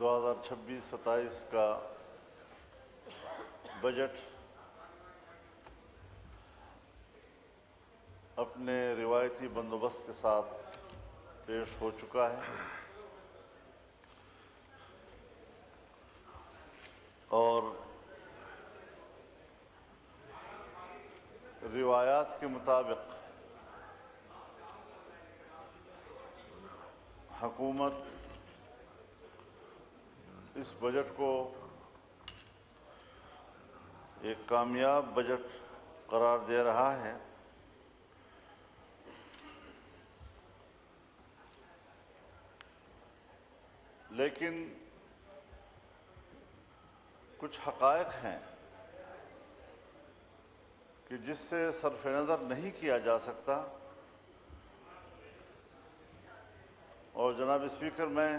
2026-27 کا بجٹ اپنے روایتی بندوبست کے ساتھ پیش ہو چکا ہے اور روایات کے مطابق حکومت اس بجٹ کو ایک کامیاب بجٹ قرار دے رہا ہے۔ لیکن کچھ حقائق ہیں کہ جس سے صرف نظر نہیں کیا جا سکتا، اور جناب اسپیکر میں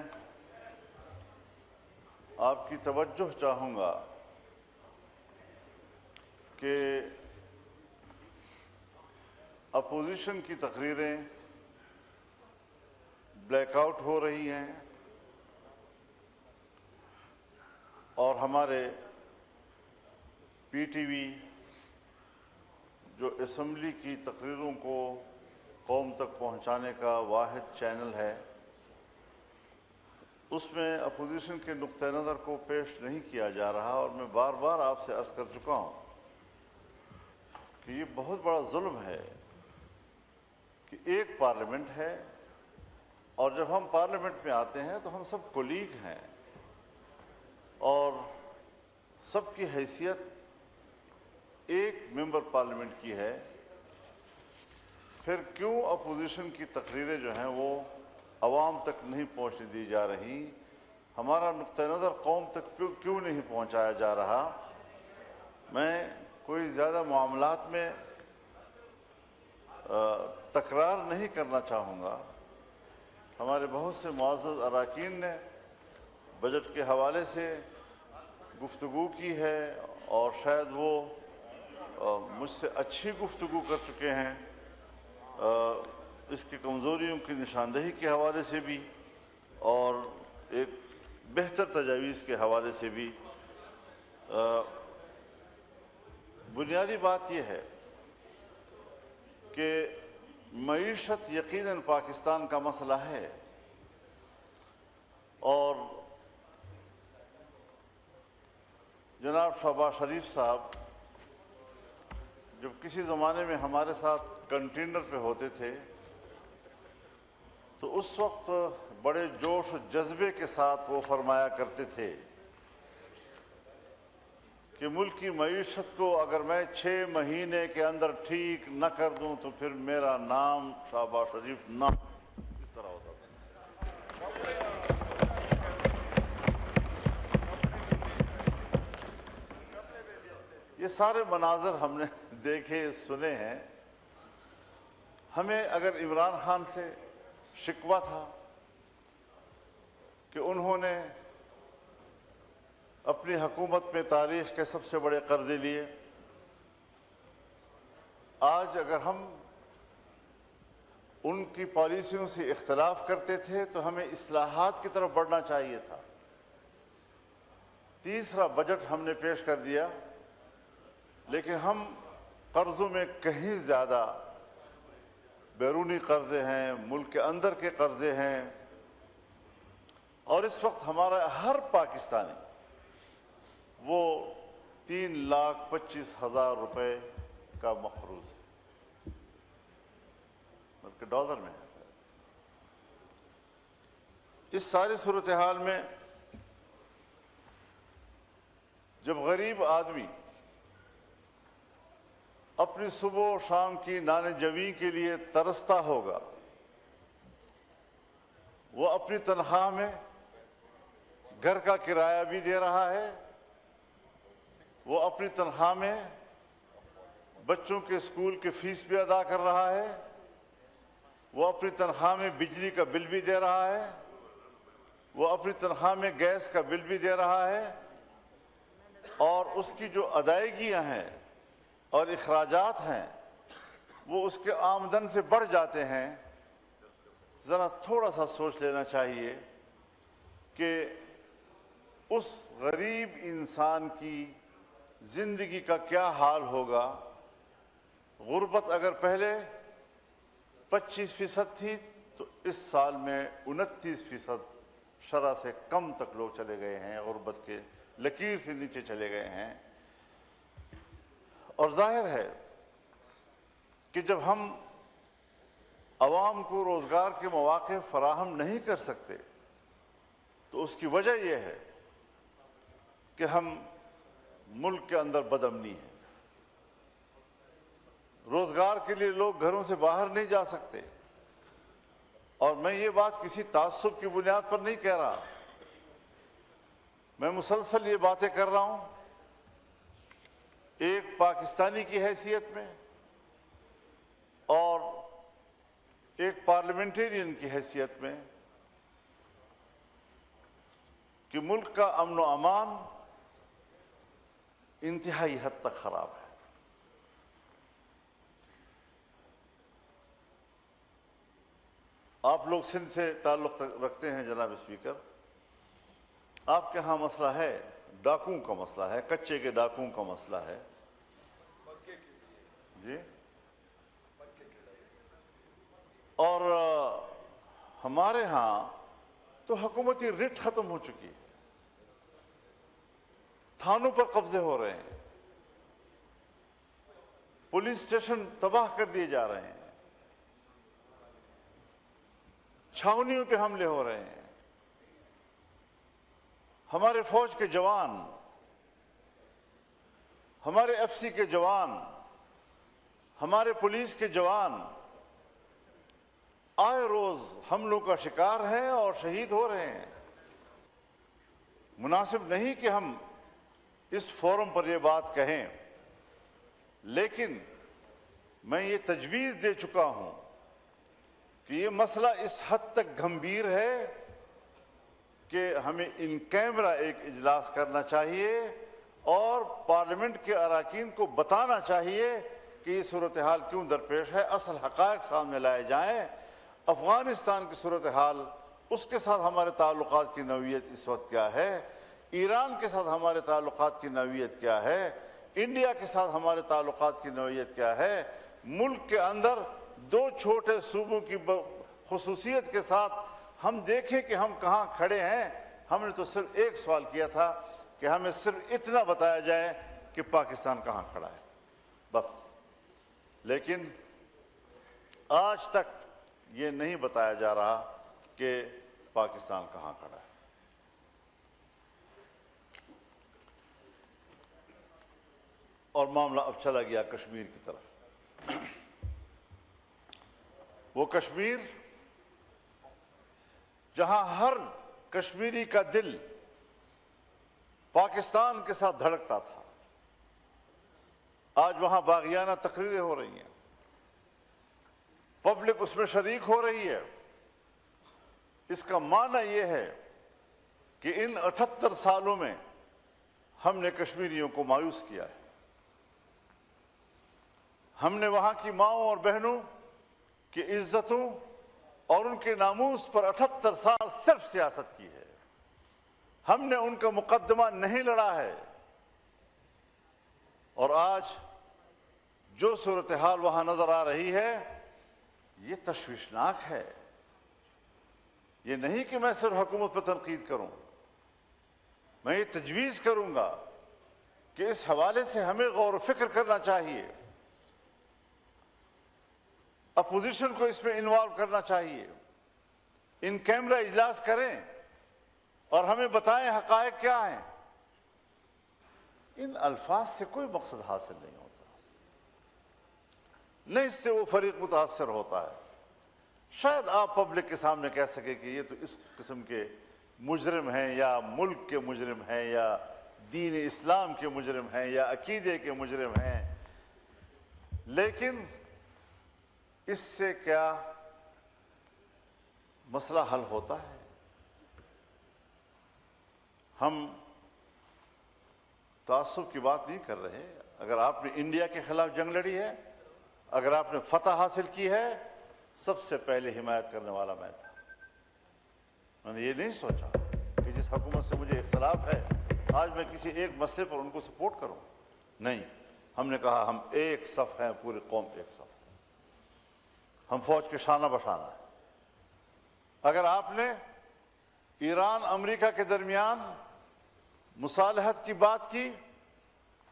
آپ کی توجہ چاہوں گا کہ اپوزیشن کی تقریریں بلیک آؤٹ ہو رہی ہیں اور ہمارے پی ٹی وی جو اسمبلی کی تقریروں کو قوم تک پہنچانے کا واحد چینل ہے، اس میں اپوزیشن کے نقطہ نظر کو پیش نہیں کیا جا رہا، اور میں بار بار آپ سے عرض کر چکا ہوں کہ یہ بہت بڑا ظلم ہے کہ ایک پارلیمنٹ ہے اور جب ہم پارلیمنٹ میں آتے ہیں تو ہم سب کولیگ ہیں اور سب کی حیثیت ایک ممبر پارلیمنٹ کی ہے، پھر کیوں اپوزیشن کی تقریریں جو ہیں وہ عوام تک نہیں پہنچنے دی جا رہی؟ ہمارا نقطہ نظر قوم تک کیوں نہیں پہنچایا جا رہا؟ میں کوئی زیادہ معاملات میں تکرار نہیں کرنا چاہوں گا۔ ہمارے بہت سے معزز اراکین نے بجٹ کے حوالے سے گفتگو کی ہے اور شاید وہ مجھ سے اچھی گفتگو کر چکے ہیں، اس کی کمزوریوں کی نشاندہی کے حوالے سے بھی اور ایک بہتر تجاویز کے حوالے سے بھی۔ بنیادی بات یہ ہے کہ معیشت یقیناً پاکستان کا مسئلہ ہے، اور جناب شہباز شریف صاحب جب کسی زمانے میں ہمارے ساتھ کنٹینر پہ ہوتے تھے تو اس وقت بڑے جوش و جذبے کے ساتھ وہ فرمایا کرتے تھے کہ ملک کی معیشت کو اگر میں 6 مہینے کے اندر ٹھیک نہ کر دوں تو پھر میرا نام شہباز شریف نہ اس طرح ہوتا تھا۔ یہ سارے مناظر ہم نے دیکھے سنے ہیں۔ ہمیں اگر عمران خان سے شکوہ تھا کہ انہوں نے اپنی حکومت میں تاریخ کے سب سے بڑے قرضے لیے، آج اگر ہم ان کی پالیسیوں سے اختلاف کرتے تھے تو ہمیں اصلاحات کی طرف بڑھنا چاہیے تھا۔ تیسرا بجٹ ہم نے پیش کر دیا، لیکن ہم قرضوں میں کہیں زیادہ بیرونی قرضے ہیں، ملک کے اندر کے قرضے ہیں، اور اس وقت ہمارا ہر پاکستانی وہ 3,25,000 روپے کا مقروض ہے، بلکہ ڈالر میں ہے۔ اس ساری صورتحال میں جب غریب آدمی اپنی صبح و شام کی نان جویں کے لیے ترستا ہوگا، وہ اپنی تنخواہ میں گھر کا کرایہ بھی دے رہا ہے، وہ اپنی تنخواہ میں بچوں کے اسکول کی فیس بھی ادا کر رہا ہے، وہ اپنی تنخواہ میں بجلی کا بل بھی دے رہا ہے، وہ اپنی تنخواہ میں گیس کا بل بھی دے رہا ہے، اور اس کی جو ادائیگیاں ہیں اور اخراجات ہیں وہ اس کے آمدن سے بڑھ جاتے ہیں۔ ذرا تھوڑا سا سوچ لینا چاہیے کہ اس غریب انسان کی زندگی کا کیا حال ہوگا۔ غربت اگر پہلے 25% تھی تو اس سال میں 29% شرح سے کم تک لوگ چلے گئے ہیں، غربت کے لکیر سے نیچے چلے گئے ہیں۔ اور ظاہر ہے کہ جب ہم عوام کو روزگار کے مواقع فراہم نہیں کر سکتے تو اس کی وجہ یہ ہے کہ ہم ملک کے اندر بدامنی ہیں۔ روزگار کے لیے لوگ گھروں سے باہر نہیں جا سکتے، اور میں یہ بات کسی تعصب کی بنیاد پر نہیں کہہ رہا، میں مسلسل یہ باتیں کر رہا ہوں ایک پاکستانی کی حیثیت میں اور ایک پارلیمنٹرین کی حیثیت میں کہ ملک کا امن و امان انتہائی حد تک خراب ہے۔ آپ لوگ سندھ سے تعلق رکھتے ہیں جناب اسپیکر، آپ کے ہاں مسئلہ ہے، ڈاکوؤں کا مسئلہ ہے، کچے کے ڈاکوؤں کا مسئلہ ہے جی، اور ہمارے ہاں تو حکومتی رٹ ختم ہو چکی ہے، تھانوں پر قبضے ہو رہے ہیں، پولیس اسٹیشن تباہ کر دیے جا رہے ہیں، چھاونیوں پہ حملے ہو رہے ہیں، ہمارے فوج کے جوان، ہمارے ایف سی کے جوان، ہمارے پولیس کے جوان آئے روز حملوں کا شکار ہیں اور شہید ہو رہے ہیں۔ مناسب نہیں کہ ہم اس فورم پر یہ بات کہیں، لیکن میں یہ تجویز دے چکا ہوں کہ یہ مسئلہ اس حد تک گھمبیر ہے کہ ہمیں ان کیمرہ ایک اجلاس کرنا چاہیے اور پارلیمنٹ کے اراکین کو بتانا چاہیے کہ یہ صورتحال کیوں درپیش ہے، اصل حقائق سامنے لائے جائیں۔ افغانستان کی صورتحال، اس کے ساتھ ہمارے تعلقات کی نوعیت اس وقت کیا ہے، ایران کے ساتھ ہمارے تعلقات کی نوعیت کیا ہے، انڈیا کے ساتھ ہمارے تعلقات کی نوعیت کیا ہے، ملک کے اندر دو چھوٹے صوبوں کی خصوصیت کے ساتھ ہم دیکھیں کہ ہم کہاں کھڑے ہیں۔ ہم نے تو صرف ایک سوال کیا تھا کہ ہمیں صرف اتنا بتایا جائے کہ پاکستان کہاں کھڑا ہے، بس، لیکن آج تک یہ نہیں بتایا جا رہا کہ پاکستان کہاں کھڑا ہے۔ اور معاملہ اب چلا گیا کشمیر کی طرف۔ وہ کشمیر جہاں ہر کشمیری کا دل پاکستان کے ساتھ دھڑکتا تھا، آج وہاں باغیانہ تقریریں ہو رہی ہیں، پبلک اس میں شریک ہو رہی ہے۔ اس کا معنی یہ ہے کہ ان 78 سالوں میں ہم نے کشمیریوں کو مایوس کیا ہے، ہم نے وہاں کی ماؤں اور بہنوں کی عزتوں اور ان کے ناموس پر 78 سال صرف سیاست کی ہے، ہم نے ان کا مقدمہ نہیں لڑا ہے۔ اور آج جو صورتحال وہاں نظر آ رہی ہے یہ تشویشناک ہے۔ یہ نہیں کہ میں صرف حکومت پر تنقید کروں، میں یہ تجویز کروں گا کہ اس حوالے سے ہمیں غور و فکر کرنا چاہیے، اپوزیشن کو اس میں انوالو کرنا چاہیے، ان کیمرہ اجلاس کریں اور ہمیں بتائیں حقائق کیا ہیں۔ ان الفاظ سے کوئی مقصد حاصل نہیں ہوتا، نہ اس سے وہ فریق متاثر ہوتا ہے۔ شاید آپ پبلک کے سامنے کہہ سکیں کہ یہ تو اس قسم کے مجرم ہیں، یا ملک کے مجرم ہیں، یا دین اسلام کے مجرم ہیں، یا عقیدے کے مجرم ہیں، لیکن اس سے کیا مسئلہ حل ہوتا ہے؟ ہم تعصب کی بات نہیں کر رہے۔ اگر آپ نے انڈیا کے خلاف جنگ لڑی ہے، اگر آپ نے فتح حاصل کی ہے، سب سے پہلے حمایت کرنے والا میں تھا۔ میں نے یہ نہیں سوچا کہ جس حکومت سے مجھے اختلاف ہے آج میں کسی ایک مسئلے پر ان کو سپورٹ کروں؟ نہیں، ہم نے کہا ہم ایک صف ہیں، پوری قوم ایک صف ہے، ہم فوج کے شانہ بشانہ ہیں۔ اگر آپ نے ایران امریکہ کے درمیان مصالحت کی بات کی،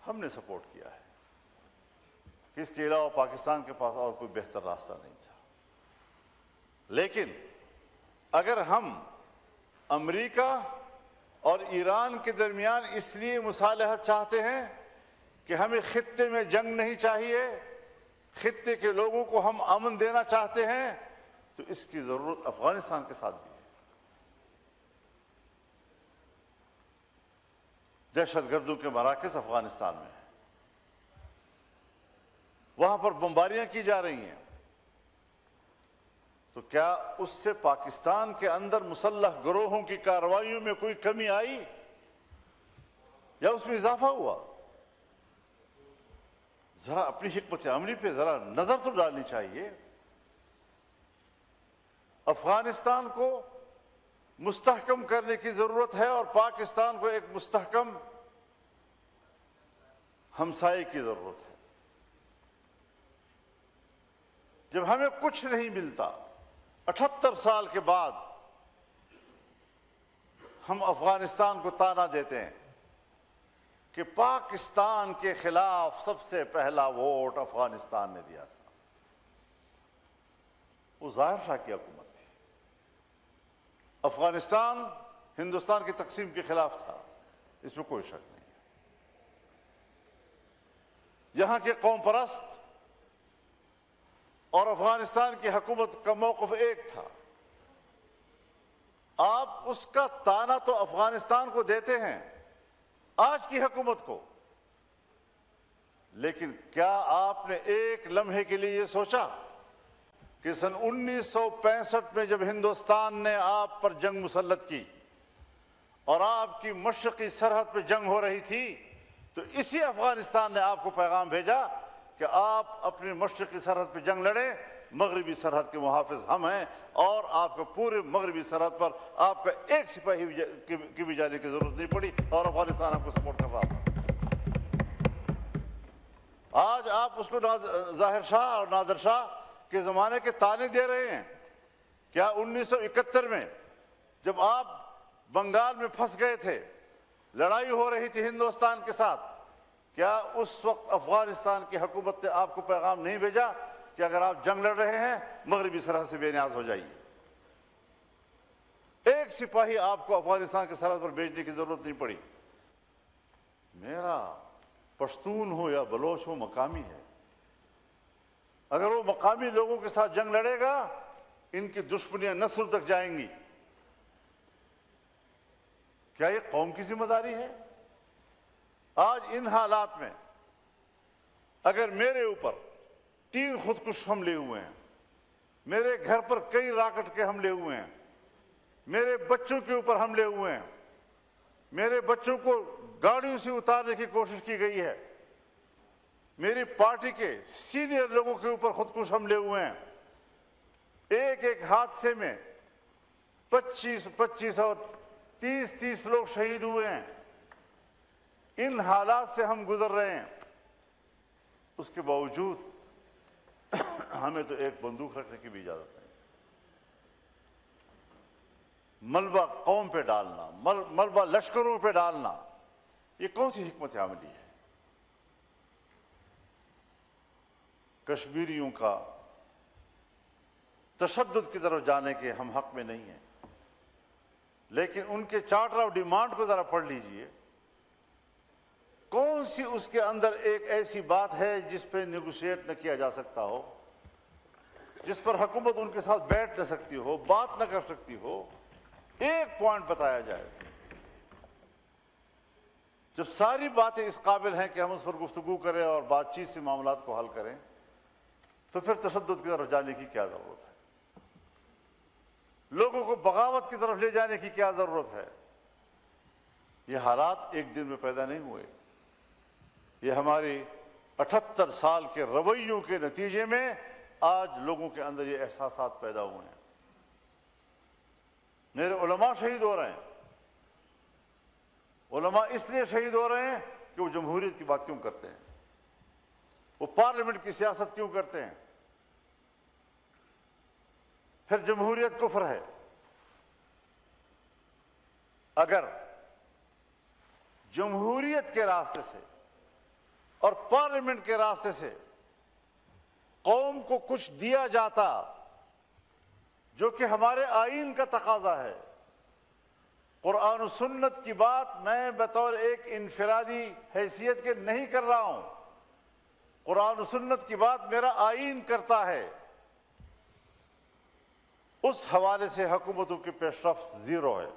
ہم نے سپورٹ کیا ہے، کہ اس کے علاوہ پاکستان کے پاس اور کوئی بہتر راستہ نہیں تھا۔ لیکن اگر ہم امریکہ اور ایران کے درمیان اس لیے مصالحت چاہتے ہیں کہ ہمیں خطے میں جنگ نہیں چاہیے، خطے کے لوگوں کو ہم امن دینا چاہتے ہیں، تو اس کی ضرورت افغانستان کے ساتھ بھی ہے۔ دہشت گردوں کے مراکز افغانستان میں ہیں، وہاں پر بمباریاں کی جا رہی ہیں، تو کیا اس سے پاکستان کے اندر مسلح گروہوں کی کارروائیوں میں کوئی کمی آئی یا اس میں اضافہ ہوا؟ ذرا اپنی حکمت عملی پہ ذرا نظر تو ڈالنی چاہیے۔ افغانستان کو مستحکم کرنے کی ضرورت ہے اور پاکستان کو ایک مستحکم ہمسائے کی ضرورت ہے۔ جب ہمیں کچھ نہیں ملتا، 78 سال کے بعد ہم افغانستان کو طعنہ دیتے ہیں کہ پاکستان کے خلاف سب سے پہلا ووٹ افغانستان نے دیا تھا، وہ ظاہر شاہ کی حکومت تھی۔ افغانستان ہندوستان کی تقسیم کے خلاف تھا، اس میں کوئی شک نہیں۔ یہاں کے قوم پرست اور افغانستان کی حکومت کا موقف ایک تھا۔ آپ اس کا طعنہ تو افغانستان کو دیتے ہیں، آج کی حکومت کو، لیکن کیا آپ نے ایک لمحے کے لیے یہ سوچا کہ سن 1965 میں جب ہندوستان نے آپ پر جنگ مسلط کی اور آپ کی مشرقی سرحد پہ جنگ ہو رہی تھی، تو اسی افغانستان نے آپ کو پیغام بھیجا کہ آپ اپنی مشرقی سرحد پہ جنگ لڑیں، مغربی سرحد کے محافظ ہم ہیں، اور آپ کو پورے مغربی سرحد پر آپ کا ایک سپاہی کی بھی جانے کی ضرورت نہیں پڑی، اور افغانستان آپ کو سپورٹ کر رہا تھا۔ آج آپ اس کو ظاہر شاہ اور نادر شاہ کے زمانے کے طعنے دے رہے ہیں۔ کیا 1971 میں جب آپ بنگال میں پھنس گئے تھے، لڑائی ہو رہی تھی ہندوستان کے ساتھ، کیا اس وقت افغانستان کی حکومت نے آپ کو پیغام نہیں بھیجا کہ اگر آپ جنگ لڑ رہے ہیں مغربی سرحد سے بے نیاز ہو جائیے؟ ایک سپاہی آپ کو افغانستان کے سرحد پر بھیجنے کی ضرورت نہیں پڑی۔ میرا پشتون ہو یا بلوچ ہو، مقامی ہے، اگر وہ مقامی لوگوں کے ساتھ جنگ لڑے گا، ان کی دشمنیاں نسل تک جائیں گی۔ کیا یہ قوم کی ذمہ داری ہے؟ آج ان حالات میں اگر میرے اوپر 3 خودکش حملے ہوئے ہیں، میرے گھر پر کئی راکٹ کے حملے ہوئے ہیں، میرے بچوں کے اوپر حملے ہوئے ہیں، میرے بچوں کو گاڑیوں سے اتارنے کی کوشش کی گئی ہے، میری پارٹی کے سینئر لوگوں کے اوپر خودکش حملے ہوئے ہیں، ایک ایک حادثے میں 25 اور 30 لوگ شہید ہوئے ہیں۔ ان حالات سے ہم گزر رہے ہیں، اس کے باوجود ہمیں تو ایک بندوق رکھنے کی بھی اجازت نہیں۔ ملبہ قوم پہ ڈالنا، ملبہ لشکروں پہ ڈالنا، یہ کون سی حکمت عملی ہے؟ کشمیریوں کا تشدد کی طرف جانے کے ہم حق میں نہیں ہیں، لیکن ان کے چارٹر آف ڈیمانڈ کو ذرا پڑھ لیجئے، کون سی اس کے اندر ایک ایسی بات ہے جس پہ نیگوشیٹ نہ کیا جا سکتا ہو، جس پر حکومت ان کے ساتھ بیٹھ نہ سکتی ہو، بات نہ کر سکتی ہو؟ ایک پوائنٹ بتایا جائے۔ جب ساری باتیں اس قابل ہیں کہ ہم اس پر گفتگو کریں اور بات چیت سے معاملات کو حل کریں، تو پھر تشدد کی طرف جانے کی کیا ضرورت ہے؟ لوگوں کو بغاوت کی طرف لے جانے کی کیا ضرورت ہے؟ یہ حالات ایک دن میں پیدا نہیں ہوئے، یہ ہماری 78 سال کے رویوں کے نتیجے میں آج لوگوں کے اندر یہ احساسات پیدا ہوئے ہیں۔ میرے علماء شہید ہو رہے ہیں، علماء اس لیے شہید ہو رہے ہیں کہ وہ جمہوریت کی بات کیوں کرتے ہیں، وہ پارلیمنٹ کی سیاست کیوں کرتے ہیں۔ پھر جمہوریت کفر ہے۔ اگر جمہوریت کے راستے سے اور پارلیمنٹ کے راستے سے قوم کو کچھ دیا جاتا جو کہ ہمارے آئین کا تقاضا ہے، قرآن و سنت کی بات میں بطور ایک انفرادی حیثیت کے نہیں کر رہا ہوں، قرآن و سنت کی بات میرا آئین کرتا ہے، اس حوالے سے حکومتوں کی پیش رفت زیرو ہے۔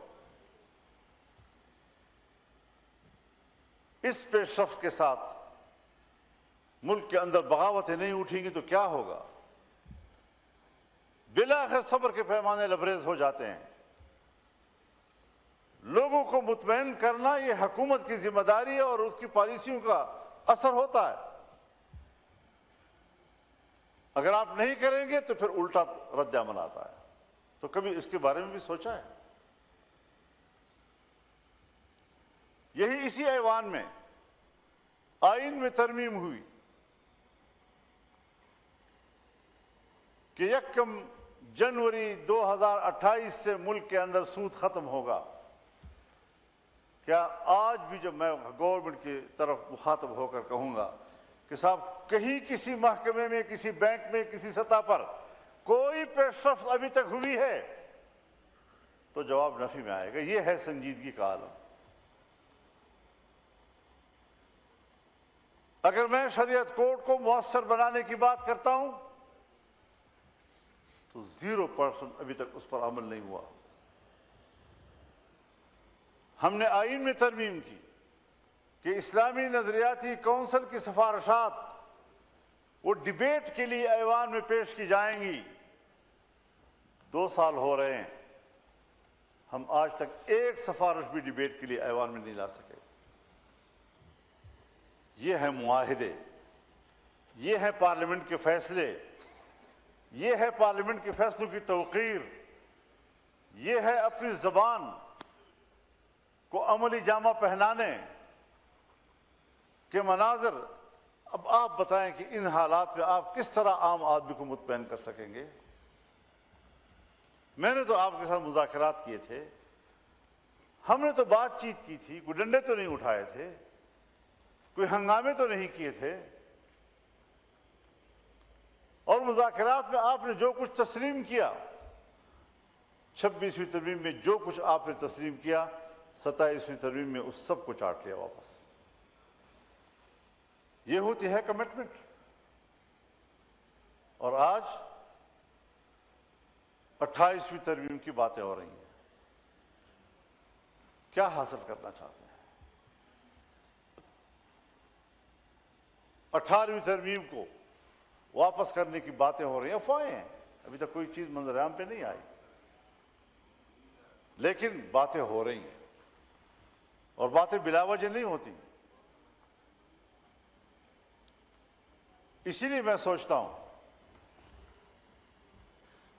اس پیش رفت کے ساتھ ملک کے اندر بغاوتیں نہیں اٹھیں گی تو کیا ہوگا؟ بالآخر صبر کے پیمانے لبریز ہو جاتے ہیں۔ لوگوں کو مطمئن کرنا یہ حکومت کی ذمہ داری ہے اور اس کی پالیسیوں کا اثر ہوتا ہے۔ اگر آپ نہیں کریں گے تو پھر الٹا رد عمل آتا ہے۔ تو کبھی اس کے بارے میں بھی سوچا ہے؟ یہی اسی ایوان میں آئین میں ترمیم ہوئی کہ 1 جنوری 2028 سے ملک کے اندر سود ختم ہوگا۔ کیا آج بھی جب میں گورنمنٹ کی طرف مخاطب ہو کر کہوں گا کہ صاحب کہیں کسی محکمے میں، کسی بینک میں، کسی سطح پر کوئی پیش رفت ابھی تک ہوئی ہے، تو جواب نفی میں آئے گا۔ یہ ہے سنجیدگی کا عالم۔ اگر میں شریعت کوڈ کو مؤثر بنانے کی بات کرتا ہوں تو 0% ابھی تک اس پر عمل نہیں ہوا۔ ہم نے آئین میں ترمیم کی کہ اسلامی نظریاتی کونسل کی سفارشات وہ ڈیبیٹ کے لیے ایوان میں پیش کی جائیں گی۔ 2 سال ہو رہے ہیں، ہم آج تک ایک سفارش بھی ڈیبیٹ کے لیے ایوان میں نہیں لا سکے۔ یہ ہے معاہدے، یہ ہے پارلیمنٹ کے فیصلے، یہ ہے پارلیمنٹ کے فیصلوں کی توقیر، یہ ہے اپنی زبان کو عملی جامہ پہنانے کے مناظر۔ اب آپ بتائیں کہ ان حالات میں آپ کس طرح عام آدمی کو مطمئن کر سکیں گے؟ میں نے تو آپ کے ساتھ مذاکرات کیے تھے، ہم نے تو بات چیت کی تھی، کوئی ڈنڈے تو نہیں اٹھائے تھے، کوئی ہنگامے تو نہیں کیے تھے، اور مذاکرات میں آپ نے جو کچھ تسلیم کیا، 26ویں ترمیم میں جو کچھ آپ نے تسلیم کیا، 27ویں ترمیم میں اس سب کو چاٹ لیا واپس۔ یہ ہوتی ہے کمٹمنٹ۔ اور آج 28ویں ترمیم کی باتیں ہو رہی ہیں۔ کیا حاصل کرنا چاہتے ہیں؟ 18ویں ترمیم کو واپس کرنے کی باتیں ہو رہی ہیں، افواہیں ہیں، ابھی تک کوئی چیز منظر عام پہ نہیں آئی، لیکن باتیں ہو رہی ہیں، اور باتیں بلا وجہ نہیں ہوتی۔ اسی لیے میں سوچتا ہوں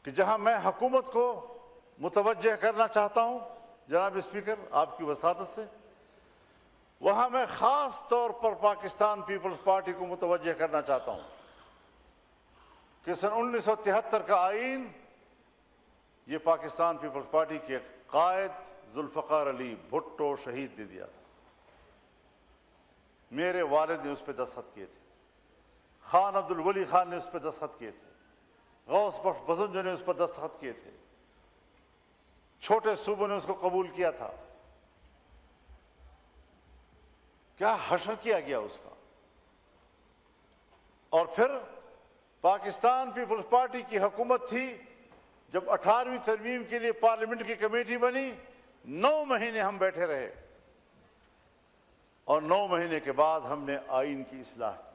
کہ جہاں میں حکومت کو متوجہ کرنا چاہتا ہوں جناب اسپیکر آپ کی وساطت سے، وہاں میں خاص طور پر پاکستان پیپلز پارٹی کو متوجہ کرنا چاہتا ہوں کہ سن 1973 کا آئین یہ پاکستان پیپلز پارٹی کے قائد ذوالفقار علی بھٹو شہید نے دیا تھا۔ میرے والد نے اس پہ دستخط کیے تھے، خان عبد الولی خان نے اس پہ دستخط کیے تھے، غوث بخش بزنجو نے اس پر دستخط کیے تھے، چھوٹے صوبوں نے اس کو قبول کیا تھا۔ کیا حشر کیا گیا اس کا؟ اور پھر پاکستان پیپلز پارٹی کی حکومت تھی جب 18ویں ترمیم کے لیے پارلیمنٹ کی کمیٹی بنی، 9 مہینے ہم بیٹھے رہے، اور 9 مہینے کے بعد ہم نے آئین کی اصلاح کی۔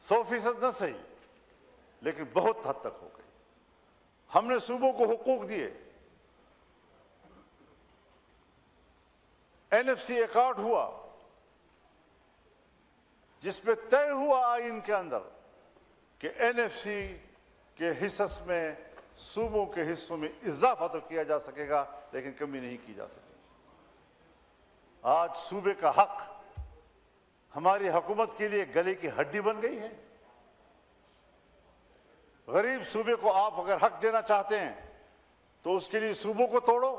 100% نہ صحیح، لیکن بہت حد تک ہو گئی۔ ہم نے صوبوں کو حقوق دیے، NFC ایکٹ ہوا جس پہ طے ہوا آئین کے اندر کہ NFC کے حصص میں صوبوں کے حصوں میں اضافہ تو کیا جا سکے گا لیکن کمی نہیں کی جا سکے گی۔ آج صوبے کا حق ہماری حکومت کے لیے گلے کی ہڈی بن گئی ہے۔ غریب صوبے کو آپ اگر حق دینا چاہتے ہیں تو اس کے لیے صوبوں کو توڑو۔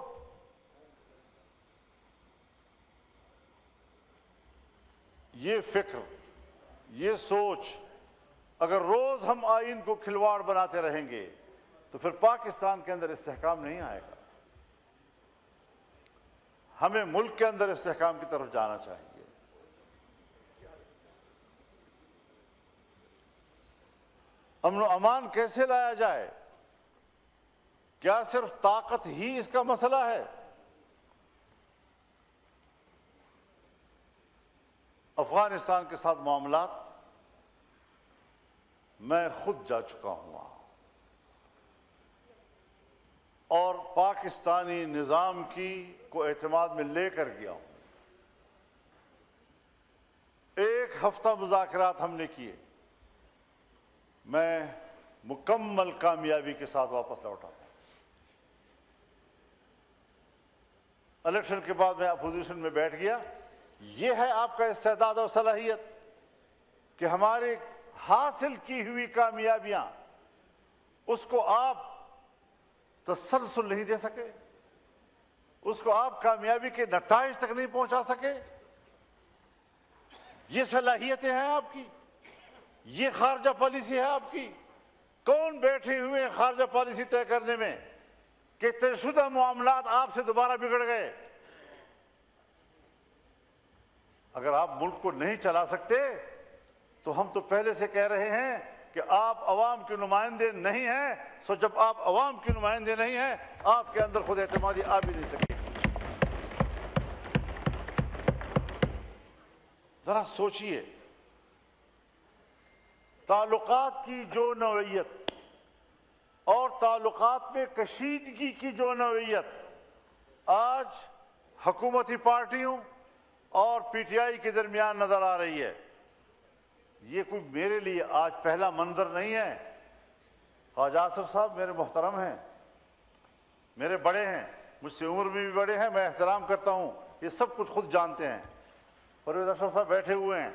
یہ فکر، یہ سوچ اگر روز ہم آئین کو کھلواڑ بناتے رہیں گے تو پھر پاکستان کے اندر استحکام نہیں آئے گا۔ ہمیں ملک کے اندر استحکام کی طرف جانا چاہیے۔ امن و امان کیسے لایا جائے؟ کیا صرف طاقت ہی اس کا مسئلہ ہے؟ افغانستان کے ساتھ معاملات میں خود جا چکا ہوں وہاں، اور پاکستانی نظام کی کو اعتماد میں لے کر گیا ہوں۔ 1 ہفتہ مذاکرات ہم نے کیے، میں مکمل کامیابی کے ساتھ واپس لوٹا تھا۔ الیکشن کے بعد میں اپوزیشن میں بیٹھ گیا۔ یہ ہے آپ کا استعداد اور صلاحیت کہ ہماری حاصل کی ہوئی کامیابیاں اس کو آپ تسلسل نہیں دے سکے، اس کو آپ کامیابی کے نتائج تک نہیں پہنچا سکے۔ یہ صلاحیتیں ہیں آپ کی، یہ خارجہ پالیسی ہے آپ کی۔ کون بیٹھے ہوئے ہیں خارجہ پالیسی طے کرنے میں کہ طے شدہ معاملات آپ سے دوبارہ بگڑ گئے؟ اگر آپ ملک کو نہیں چلا سکتے تو ہم تو پہلے سے کہہ رہے ہیں کہ آپ عوام کے نمائندے نہیں ہیں۔ سو جب آپ عوام کے نمائندے نہیں ہیں، آپ کے اندر خود اعتمادی آ بھی نہیں سکے۔ ذرا سوچئے، تعلقات کی جو نوعیت اور تعلقات میں کشیدگی کی جو نوعیت آج حکومتی پارٹیوں اور پی ٹی آئی کے درمیان نظر آ رہی ہے، یہ کوئی میرے لیے آج پہلا منظر نہیں ہے۔ خواجہ آصف صاحب میرے محترم ہیں، میرے بڑے ہیں، مجھ سے عمر میں بھی بڑے ہیں، میں احترام کرتا ہوں، یہ سب کچھ خود جانتے ہیں۔ پرویز اشرف صاحب بیٹھے ہوئے ہیں،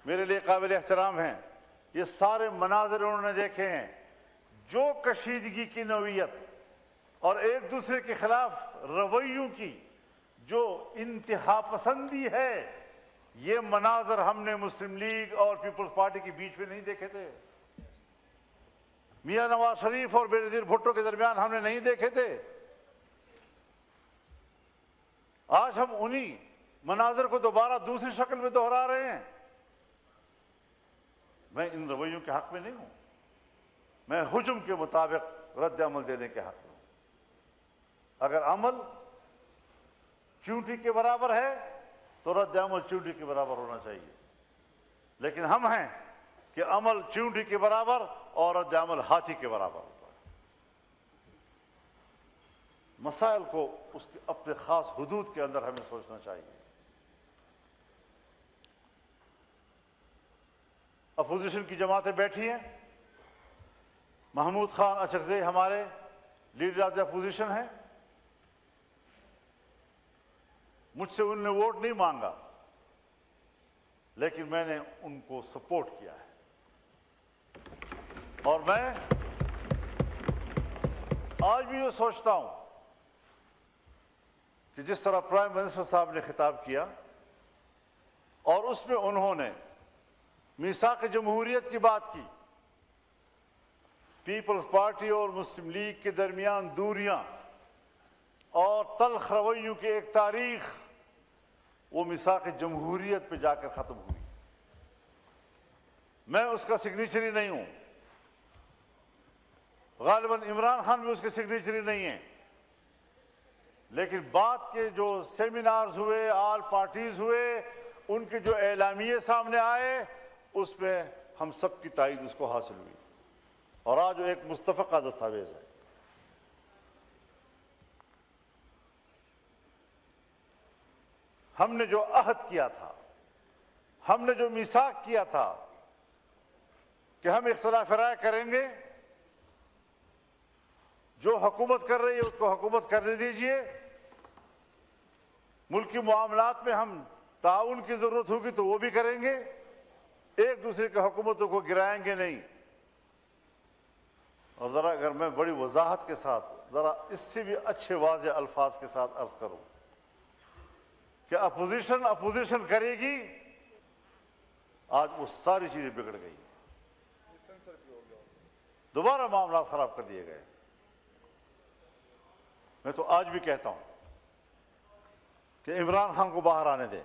میرے لیے قابل احترام ہیں۔ یہ سارے مناظر انہوں نے دیکھے ہیں۔ جو کشیدگی کی نوعیت اور ایک دوسرے کے خلاف رویوں کی جو انتہا پسندی ہے، یہ مناظر ہم نے مسلم لیگ اور پیپلز پارٹی کے بیچ میں نہیں دیکھے تھے، میاں نواز شریف اور بے نظیر بھٹو کے درمیان ہم نے نہیں دیکھے تھے۔ آج ہم انہی مناظر کو دوبارہ دوسری شکل میں دہرا رہے ہیں۔ میں ان رویوں کے حق میں نہیں ہوں، میں ہجوم کے مطابق رد عمل دینے کے حق میں ہوں۔ اگر عمل چونٹی کے برابر ہے تو رد عمل چونٹی کے برابر ہونا چاہیے، لیکن ہم ہیں کہ عمل چونٹی کے برابر اور رد عمل ہاتھی کے برابر ہوتا ہے۔ مسائل کو اس کے اپنے خاص حدود کے اندر ہمیں سوچنا چاہیے۔ اپوزیشن کی جماعتیں بیٹھی ہیں، محمود خان اچکزئی ہمارے لیڈر آف دی اپوزیشن ہیں، مجھ سے ان نے ووٹ نہیں مانگا لیکن میں نے ان کو سپورٹ کیا ہے، اور میں آج بھی یہ سوچتا ہوں کہ جس طرح پرائم منسٹر صاحب نے خطاب کیا اور اس میں انہوں نے میثاق جمہوریت کی بات کی، پیپلز پارٹی اور مسلم لیگ کے درمیان دوریاں اور تلخ رویوں کی ایک تاریخ، وہ میثاق جمہوریت پہ جا کر ختم ہوئی۔ میں اس کا سگنیچری نہیں ہوں، غالباً عمران خان بھی اس کے سگنیچری نہیں ہیں، لیکن بات کے جو سیمینارز ہوئے، آل پارٹیز ہوئے، ان کے جو اعلامیے سامنے آئے، اس میں ہم سب کی تائید اس کو حاصل ہوئی، اور آج وہ ایک متفقہ دستاویز ہے۔ ہم نے جو عہد کیا تھا، ہم نے جو میثاق کیا تھا کہ ہم اختلاف رائے کریں گے جو حکومت کر رہی ہے اس کو حکومت کرنے دیجئے. ملکی معاملات میں ہم تعاون کی ضرورت ہوگی تو وہ بھی کریں گے, ایک دوسرے کی حکومتوں کو گرائیں گے نہیں. اور ذرا اگر میں بڑی وضاحت کے ساتھ, ذرا اس سے بھی اچھے واضح الفاظ کے ساتھ عرض کروں کہ اپوزیشن کرے گی, آج وہ ساری چیزیں بگڑ گئی, دوبارہ معاملات خراب کر دیے گئے. میں تو آج بھی کہتا ہوں کہ عمران خان کو باہر آنے دیں.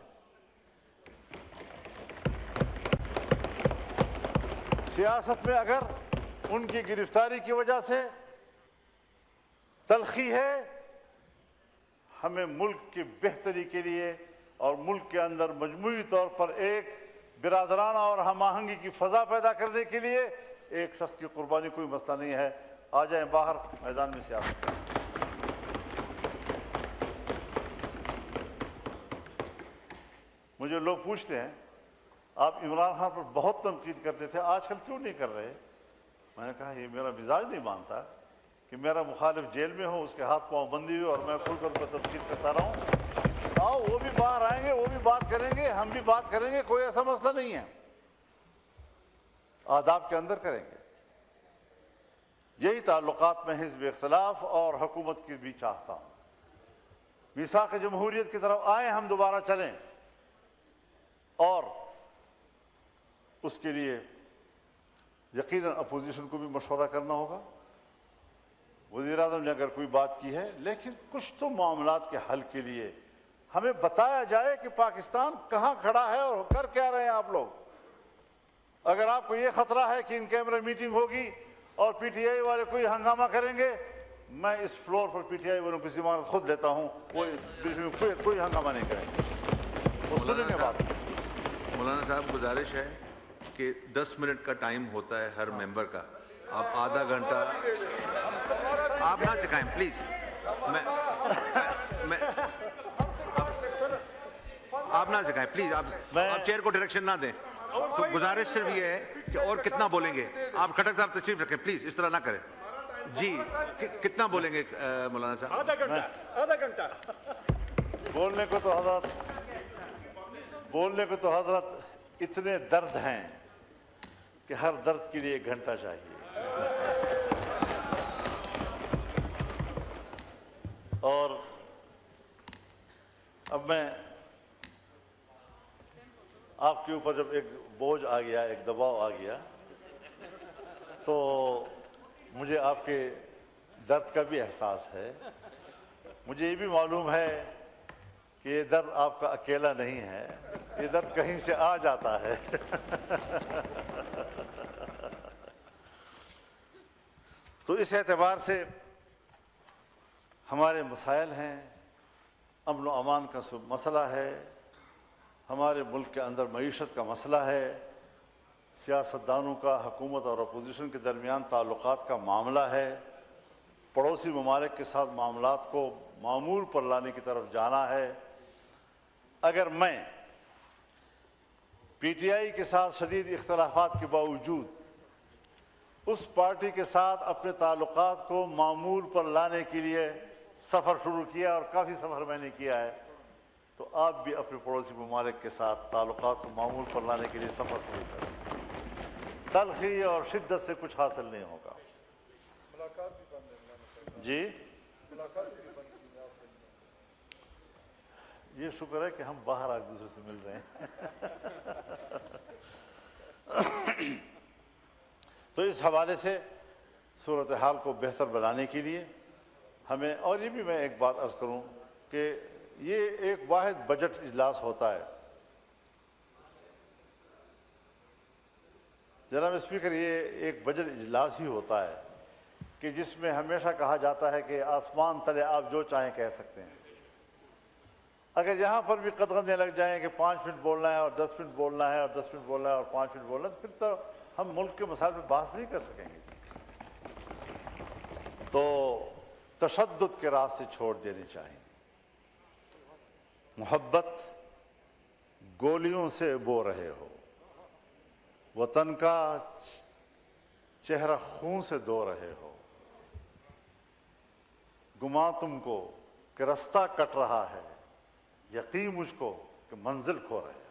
سیاست میں اگر ان کی گرفتاری کی وجہ سے تلخی ہے, ہمیں ملک کی بہتری کے لیے اور ملک کے اندر مجموعی طور پر ایک برادرانہ اور ہم آہنگی کی فضا پیدا کرنے کے لیے ایک شخص کی قربانی کوئی مسئلہ نہیں ہے. آ جائیں باہر میدان میں سیاست. مجھے لوگ پوچھتے ہیں آپ عمران خان پر بہت تنقید کرتے تھے, آج کل کیوں نہیں کر رہے؟ میں نے کہا یہ میرا مزاج نہیں مانتا کہ میرا مخالف جیل میں ہو, اس کے ہاتھ پاؤں بندی ہوئے اور میں کھل کر ان پر تنقید کرتا رہا ہوں. آؤ وہ بھی باہر آئیں گے, وہ بھی بات کریں گے, ہم بھی بات کریں گے, کوئی ایسا مسئلہ نہیں ہے, آداب کے اندر کریں گے. یہی تعلقات میں حزب اختلاف اور حکومت کی بھی چاہتا ہوں. میثاق جمہوریت کی طرف آئیں, ہم دوبارہ چلیں, اور اس کے لیے یقیناً اپوزیشن کو بھی مشورہ کرنا ہوگا. وزیر اعظم نے اگر کوئی بات کی ہے, لیکن کچھ تو معاملات کے حل کے لیے ہمیں بتایا جائے کہ پاکستان کہاں کھڑا ہے اور کر کیا رہے ہیں آپ لوگ. اگر آپ کو یہ خطرہ ہے کہ ان کیمرے میٹنگ ہوگی اور پی ٹی آئی والے کوئی ہنگامہ کریں گے, میں اس floor per P T I والوں کی ضمانت خود لیتا ہوں, وہ کوئی ہنگامہ نہیں کریں گے. وہ سنیں گے بات. مولانا صاحب گزارش ہے کہ 10 منٹ کا ٹائم ہوتا ہے ہر ممبر کا, آپ آدھا گھنٹہ آپ نہ سکھائیں پلیز. آپ نہ سکھائیں پلیز, آپ چیئر کو ڈائریکشن نہ دیں. تو گزارش صرف یہ ہے کہ اور کتنا بولیں گے آپ. خٹک صاحب تشریف رکھیں پلیز, اس طرح نہ کریں. جی کتنا بولیں گے مولانا صاحب؟ آدھا گھنٹہ. بولنے کو تو حضرت اتنے درد ہیں کہ ہر درد کے لیے 1 گھنٹہ چاہیے. اور اب میں آپ کے اوپر جب ایک بوجھ آ گیا, ایک دباؤ آ گیا, تو مجھے آپ کے درد کا بھی احساس ہے. مجھے یہ بھی معلوم ہے کہ یہ درد آپ کا اکیلا نہیں ہے, یہ درد کہیں سے آ جاتا ہے. تو اس اعتبار سے ہمارے مسائل ہیں, امن و امان کا مسئلہ ہے, ہمارے ملک کے اندر معیشت کا مسئلہ ہے, سیاستدانوں کا حکومت اور اپوزیشن کے درمیان تعلقات کا معاملہ ہے, پڑوسی ممالک کے ساتھ معاملات کو معمول پر لانے کی طرف جانا ہے. اگر میں پی ٹی آئی کے ساتھ شدید اختلافات کے باوجود اس پارٹی کے ساتھ اپنے تعلقات کو معمول پر لانے کے لیے سفر شروع کیا, اور کافی سفر میں نے کیا ہے, تو آپ بھی اپنے پڑوسی ممالک کے ساتھ تعلقات کو معمول پر لانے کے لیے سفر شروع کریں. تلخی اور شدت سے کچھ حاصل نہیں ہوگا. جی یہ شکر ہے کہ ہم باہر ایک دوسرے سے مل رہے ہیں. تو اس حوالے سے صورتحال کو بہتر بنانے کے لیے ہمیں, اور یہ بھی میں ایک بات عرض کروں کہ یہ ایک واحد بجٹ اجلاس ہوتا ہے. جناب اسپیکر, یہ ایک بجٹ اجلاس ہی ہوتا ہے کہ جس میں ہمیشہ کہا جاتا ہے کہ آسمان تلے آپ جو چاہیں کہہ سکتے ہیں. اگر یہاں پر بھی قدغنیں لگ جائیں کہ 5 منٹ بولنا ہے اور 10 منٹ بولنا ہے اور 10 منٹ بولنا ہے اور 5 منٹ بولنا ہے, تو پھر تو ہم ملک کے مسائل پہ بحث نہیں کر سکیں گے. تو تشدد کے راستے چھوڑ دینے چاہیے. محبت گولیوں سے بو رہے ہو, وطن کا چہرہ خون سے دھو رہے ہو, گمان تم کو کہ رستہ کٹ رہا ہے، یقین مجھ کو کہ منزل کھو رہے ہیں۔